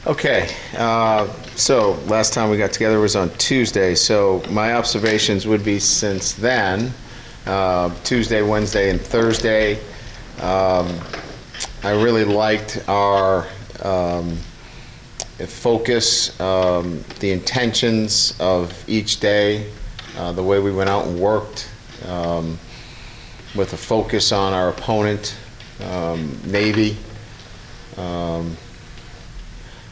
Okay, so last time we got together was on Tuesday, so my observations would be since then, Tuesday, Wednesday, and Thursday, I really liked our focus, the intentions of each day, the way we went out and worked, with a focus on our opponent, Navy.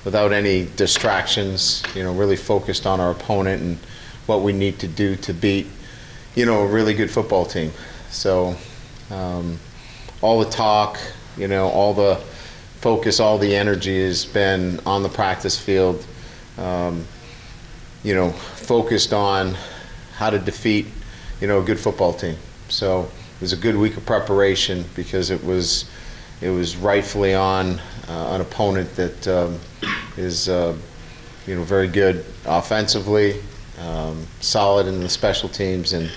Without any distractions, really focused on our opponent and what we need to do to beat, a really good football team. So all the talk, all the focus, all the energy has been on the practice field, focused on how to defeat, a good football team. So it was a good week of preparation because it was rightfully on an opponent that is very good offensively, solid in the special teams, and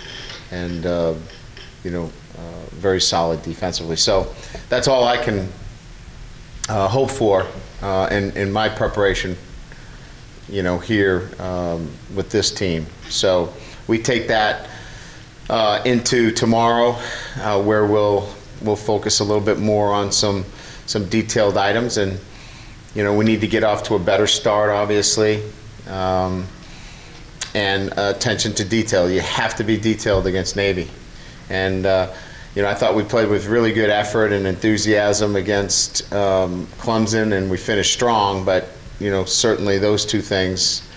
very solid defensively. So that's all I can hope for in my preparation, here with this team. So we take that into tomorrow, where we'll focus a little bit more on some detailed items, and we need to get off to a better start, obviously, and attention to detail. You have to be detailed against Navy, and I thought we played with really good effort and enthusiasm against Clemson, and we finished strong. But certainly those two things,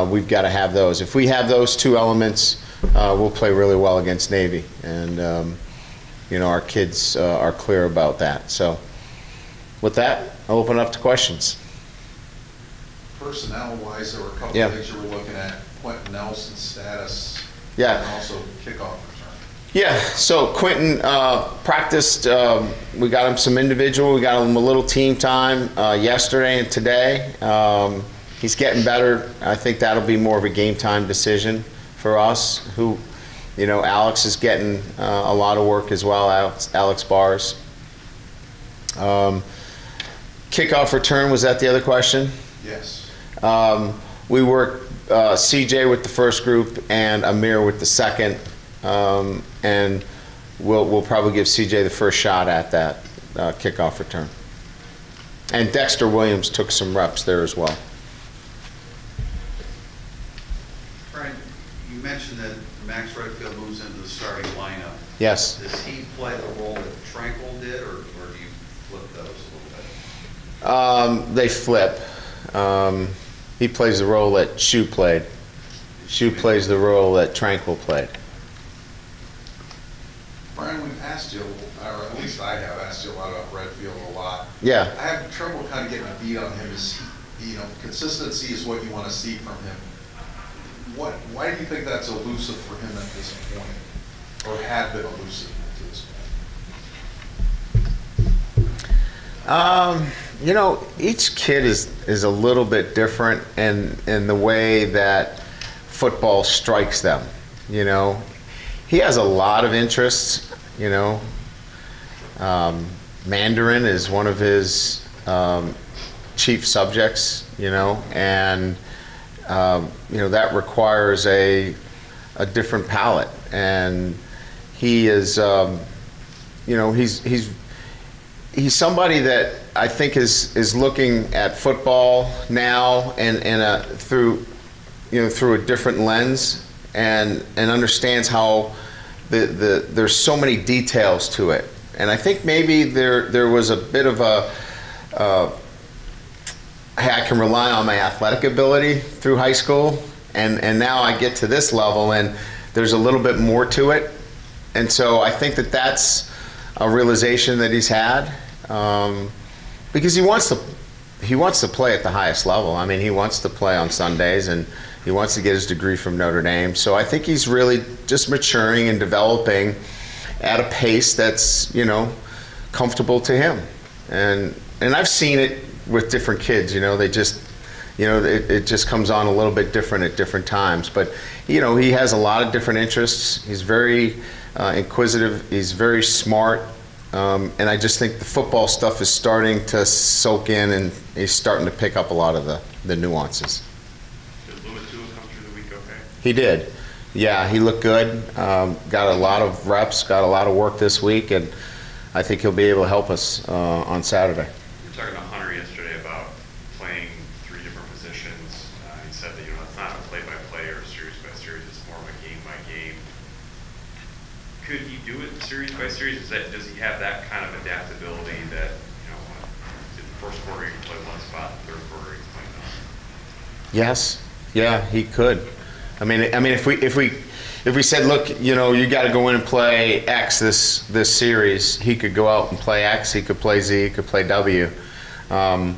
we've got to have those. If we have those two elements, we'll play really well against Navy, and our kids are clear about that. So with that, I'll open up to questions. Personnel-wise, there were a couple of things you were looking at. Quentin Nelson's status, and also kickoff return. Yeah, so Quentin practiced. We got him some individual. We got him a little team time yesterday and today. He's getting better. I think that'll be more of a game time decision for us. Alex is getting a lot of work as well. Alex Bars. Kickoff return, was that the other question? Yes. We worked CJ with the first group and Amir with the second, and we'll probably give CJ the first shot at that kickoff return. And Dexter Williams took some reps there as well. Brian, you mentioned that Max Redfield moves into the starting lineup. Yes. Does he play the role that Tranquil did, or do you flip those a little bit? They flip. He plays the role that Shu played. Shu plays the role that Tranquil played. Brian, we've asked you, or at least I have asked you a lot about Redfield a lot. Yeah. I have trouble kind of getting a beat on him. Consistency is what you want to see from him. Why do you think that's elusive for him at this point, or had been elusive to this point? Each kid is a little bit different in the way that football strikes them. He has a lot of interests. Mandarin is one of his chief subjects. And that requires a different palette. And he is, he's somebody that I think is looking at football now and through a different lens, and understands how there's so many details to it. And I think maybe there was a bit of hey, I can rely on my athletic ability through high school, and now I get to this level and there's a little bit more to it. And so I think that's a realization that he's had, because he wants to play at the highest level. I mean, he wants to play on Sundays, and he wants to get his degree from Notre Dame. So I think he's really just maturing and developing at a pace that's comfortable to him. And I've seen it with different kids. They just it just comes on a little bit different at different times. But he has a lot of different interests. He's very inquisitive. He's very smart. And I just think the football stuff is starting to soak in, and he's starting to pick up a lot of the nuances. Did Louis Tua come through the week okay? He did. Yeah, he looked good. Got a lot of reps, got a lot of work this week, and I think he'll be able to help us on Saturday. You were talking to Hunter yesterday about playing 3 different positions. He said that, it's not a play-by-play or series-by-series, it's more of a game-by-game. Could he do it series-by-series? Does he have that kind of adaptability that, in the first quarter he can play one spot, in the third quarter he can play another? Yes. Yeah, he could. I mean, if we said, look, you got to go in and play X this series, he could go out and play X. He could play Z. He could play W. I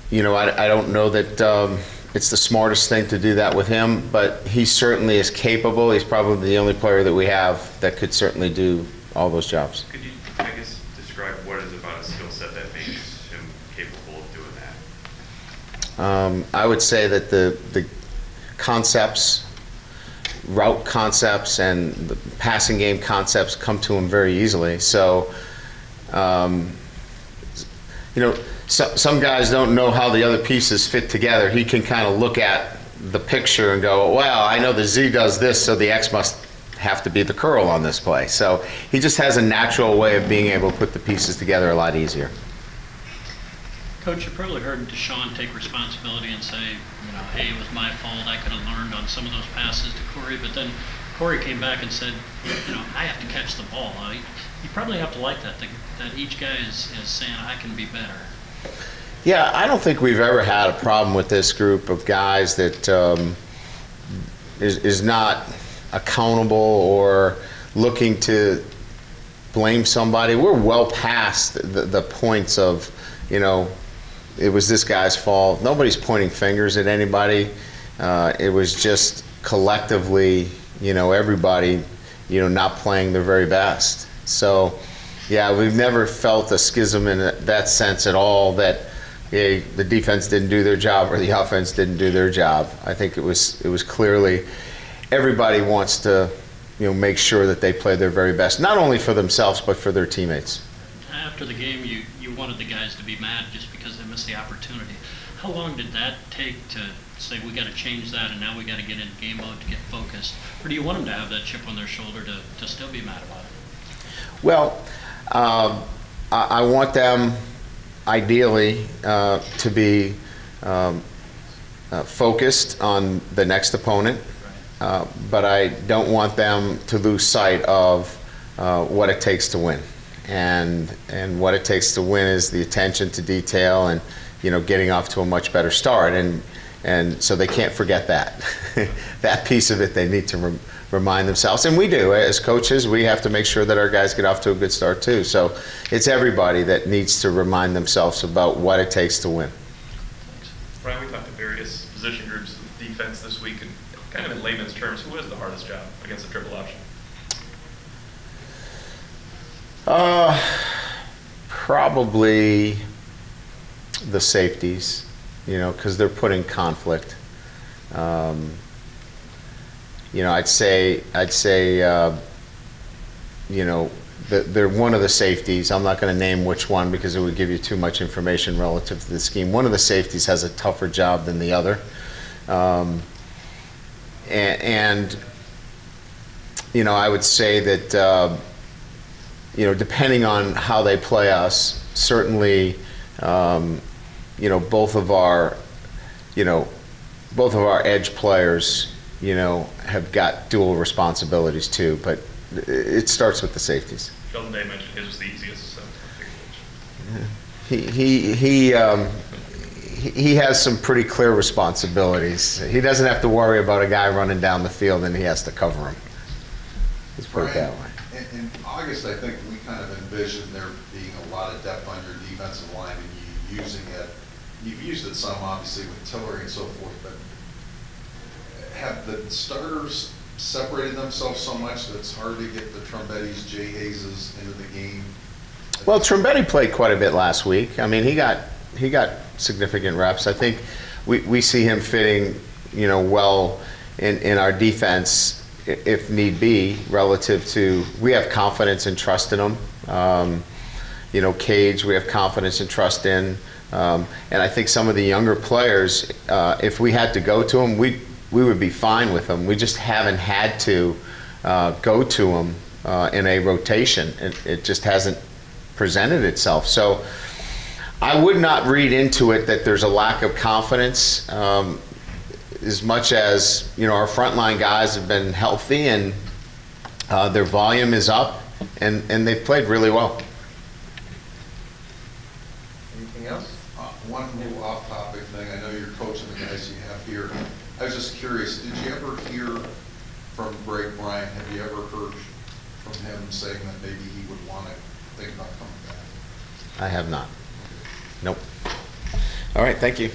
don't know that it's the smartest thing to do that with him, but he certainly is capable. He's probably the only player that we have that could certainly do all those jobs. Could you, describe what it is about his skill set that makes him capable of doing that? I would say that the concepts, route concepts, and the passing game concepts come to him very easily. So, some guys don't know how the other pieces fit together. He can kind of look at the picture and go, well, I know the Z does this, so the X must have to be the curl on this play. So he just has a natural way of being able to put the pieces together a lot easier. Coach, you probably heard Deshaun take responsibility and say, hey, it was my fault. I could have learned on some of those passes to Corey. But then Corey came back and said, I have to catch the ball. You probably have to like that each guy is saying, I can be better. Yeah, I don't think we've ever had a problem with this group of guys that is not accountable or looking to blame somebody. We're well past the points of, it was this guy's fault. Nobody's pointing fingers at anybody. It was just collectively, everybody, not playing their very best. So, yeah, we've never felt a schism in that sense at all, that the defense didn't do their job or the offense didn't do their job. I think it was clearly everybody wants to, make sure that they play their very best, not only for themselves but for their teammates. After the game, you wanted the guys to be mad just because they missed the opportunity. How long did that take to say, we got to change that and now we got to get in game mode to get focused? Or do you want them to have that chip on their shoulder to still be mad about it? Well, I want them ideally to be focused on the next opponent, but I don't want them to lose sight of what it takes to win. And what it takes to win is the attention to detail and getting off to a much better start, and so they can't forget that. That piece of it they need to remind themselves, and we do as coaches. We have to make sure that our guys get off to a good start too. So it's everybody that needs to remind themselves about what it takes to win. Brian, we talked to various position groups of defense this week, and kind of in layman's terms, who has the hardest job against a triple option? Probably the safeties, because they're put in conflict. I'd say, they're one of the safeties. I'm not going to name which one because it would give you too much information relative to the scheme. One of the safeties has a tougher job than the other. I would say that, depending on how they play us, certainly, both of our edge players, have got dual responsibilities too, but it starts with the safeties. Sheldon Day mentioned his was the easiest. He has some pretty clear responsibilities. He doesn't have to worry about a guy running down the field and he has to cover him. Let's put it that way. In August, I think we kind of envisioned there being a lot of depth on your defensive line and you using it. You've used it some, obviously, with Tillery and so forth, but have the starters separated themselves so much that it's hard to get the Trombettis, Jay Hayeses into the game? Well, Trombetti played quite a bit last week. I mean, he got significant reps. I think we see him fitting, well in our defense, if need be, relative to, we have confidence and trust in them. You know, Cage, we have confidence and trust in. And I think some of the younger players, if we had to go to them, we would be fine with them. We just haven't had to go to them in a rotation. It just hasn't presented itself. So I would not read into it that there's a lack of confidence, as much as, you know, our frontline guys have been healthy and their volume is up, and they've played really well. Anything else? One little off-topic thing, I know you're coaching the guys you have here. I was just curious, did you ever hear from Greg Bryant, have you ever heard from him saying that maybe he would want to think about coming back? I have not. Nope. All right, thank you.